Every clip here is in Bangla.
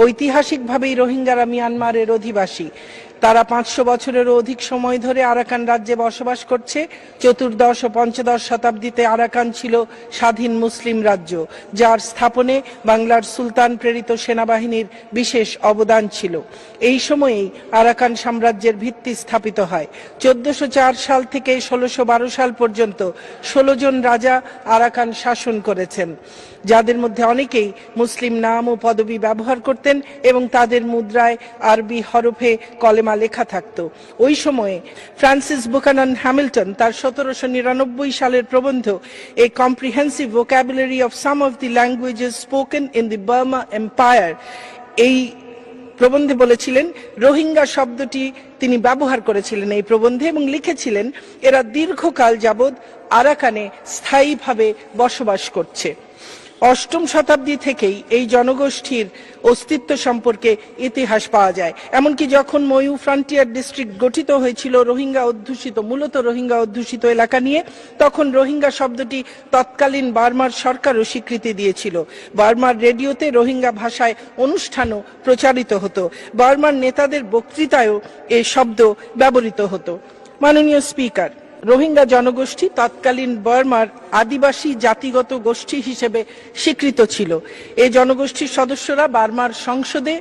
ঐতিহাসিকভাবেই রোহিঙ্গারা মিয়ানমারের অধিবাসী। তারা 500 বছরেরও অধিক সময় ধরে আরাকান রাজ্যে বসবাস করছে। চতুর্দশ ও পঞ্চদশ শতাব্দীতে আরাকান ছিল স্বাধীন মুসলিম রাজ্য, যার স্থাপনে বাংলার সুলতান প্রেরিত সেনাবাহিনীর বিশেষ অবদান ছিল। এই সময়েই আরাকান সাম্রাজ্যের ভিত্তি স্থাপিত হয়। 1404 সাল থেকে 1612 সাল পর্যন্ত 16 জন রাজা আরাকান শাসন করেছেন, যাদের মধ্যে অনেকেই মুসলিম নাম ও পদবি ব্যবহার করতেন এবং তাদের মুদ্রায় আরবি হরফে কলেমা লেখা থাকত। ওই সময়ে ফ্রান্সিস বুকানন হ্যামিল্টন তার 1799 সালের প্রবন্ধ এ comprehensive vocabulary of some of the languages spoken in the Burma empire, এই প্রবন্ধে বলেছিলেন, রোহিঙ্গা শব্দটি তিনি ব্যবহার করেছিলেন এই প্রবন্ধে এবং লিখেছিলেন, এরা দীর্ঘকাল যাবৎ আরাকানে স্থায়ীভাবে বসবাস করছে। 8ম শতাব্দী থেকেই এই জনগোষ্ঠীর অস্তিত্ব সম্পর্কে ইতিহাস পাওয়া যায়। এমনকি যখন ময়ূ ফ্রন্টিয়ার ডিস্ট্রিক্ট গঠিত হয়েছিল মূলত রোহিঙ্গা অধ্যুষিত এলাকা নিয়ে, তখন রোহিঙ্গা শব্দটি তৎকালীন বার্মার সরকারও স্বীকৃতি দিয়েছিল। বার্মার রেডিওতে রোহিঙ্গা ভাষায় অনুষ্ঠানও প্রচারিত হতো। বার্মার নেতাদের বক্তৃতায়ও এই শব্দ ব্যবহৃত হতো। মাননীয় স্পিকার, রোহিঙ্গা জনগোষ্ঠী তৎকালীন বার্মার আদিবাসী জাতিগত গোষ্ঠী হিসেবে স্বীকৃত ছিল। এই জনগোষ্ঠীর সদস্যরা বার্মার সংসদে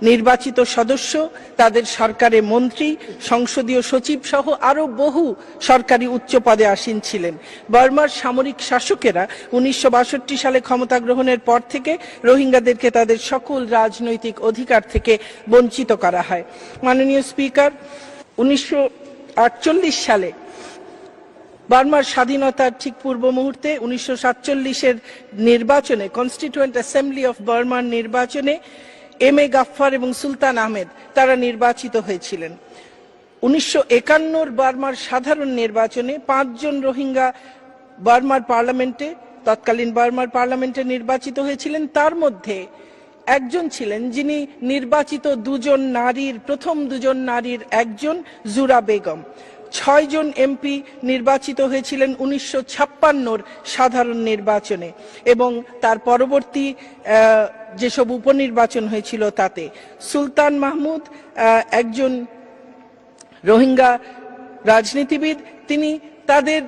নির্বাচিত সদস্য, তাদের সরকারে মন্ত্রী, সংসদীয় সচিব সহ আরো বহু সরকারি উচ্চ পদে আসীন ছিলেন। বার্মার সামরিক শাসকেরা 1962 সালে ক্ষমতা গ্রহণের পর থেকে রোহিঙ্গাদেরকে তাদের সকল রাজনৈতিক অধিকার থেকে বঞ্চিত করা হয়। মাননীয় স্পিকার, 1948 সালে বার্মার স্বাধীনতার ঠিক পূর্ব মুহূর্তে 1947-এর নির্বাচনে, কনস্টিটিউয়েন্ট অ্যাসেম্বলি অফ বার্মার নির্বাচনে এম.এ. গাফফার এবং সুলতান আহমেদ তারা নির্বাচিত হয়েছিলেন। 1951-র বার্মার সাধারণ নির্বাচনে 5 জন রোহিঙ্গা তৎকালীন বার্মার পার্লামেন্টে নির্বাচিত হয়েছিলেন। তার মধ্যে একজন ছিলেন যিনি নির্বাচিত প্রথম দুজন নারীর একজন, জুরা বেগম। 6 জন এমপি নির্বাচিত হয়েছিলেন 1956-র সাধারণ নির্বাচনে এবং তার পরবর্তী যেসব উপনির্বাচন হয়েছিল তাতে। সুলতান মাহমুদ একজন রোহিঙ্গা রাজনীতিবিদ, তিনি তাদের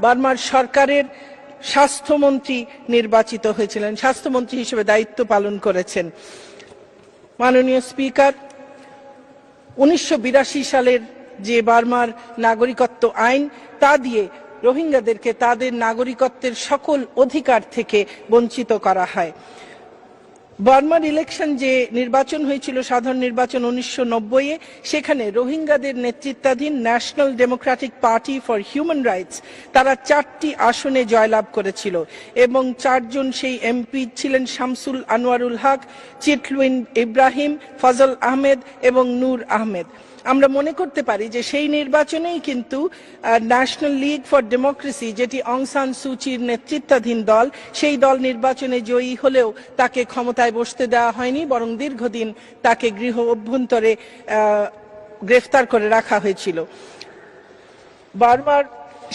বার্মার সরকারের স্বাস্থ্যমন্ত্রী নির্বাচিত হয়েছিলেন, স্বাস্থ্যমন্ত্রী হিসেবে দায়িত্ব পালন করেছেন। মাননীয় স্পিকার, 1982 সালের যে বার্মার নাগরিকত্ব আইন, তা দিয়ে রোহিঙ্গাদেরকে তাদের নাগরিকত্বের সকল অধিকার থেকে বঞ্চিত করা হয়। বার্মার ইলেকশন, যে নির্বাচন হয়েছিল সাধারণ নির্বাচন 1990-এ, সেখানে রোহিঙ্গাদের নেতৃত্বাধীন national Democratic Party for human rights তারা 4টি আসনে জয়লাভ করেছিল এবং 4 জন সেই এমপি ছিলেন শামসুল আনোয়ারুল হক, চিটলুইন ইব্রাহিম, ফজল আহমেদ এবং নূর আহমেদ। আমরা মনে করতে পারি যে সেই নির্বাচনেই কিন্তু ন্যাশনাল লীগ ফর ডেমোক্রেসি, যেটি অং সান সুচির নেতৃত্বাধীন দল, সেই দল নির্বাচনে জয়ী হলেও তাকে ক্ষমতায় বসতে দেওয়া হয়নি, বরং দীর্ঘদিন তাকে গৃহ অভ্যন্তরে গ্রেফতার করে রাখা হয়েছিল। বার্মার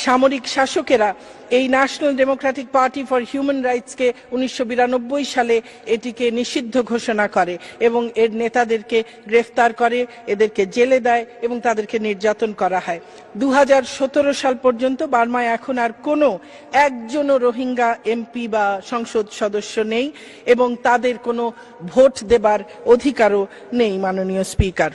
সামরিক শাসকেরা এই National Democratic Party for Human রাইটসকে 1992 সালে এটিকে নিষিদ্ধ ঘোষণা করে এবং এর নেতাদেরকে গ্রেফতার করে, এদেরকে জেলে দেয় এবং তাদেরকে নির্যাতন করা হয়। 2017 সাল পর্যন্ত বার্মায় এখন আর কোনো একজনও রোহিঙ্গা এমপি বা সংসদ সদস্য নেই এবং তাদের কোনো ভোট দেবার অধিকারও নেই। মাননীয় স্পিকার।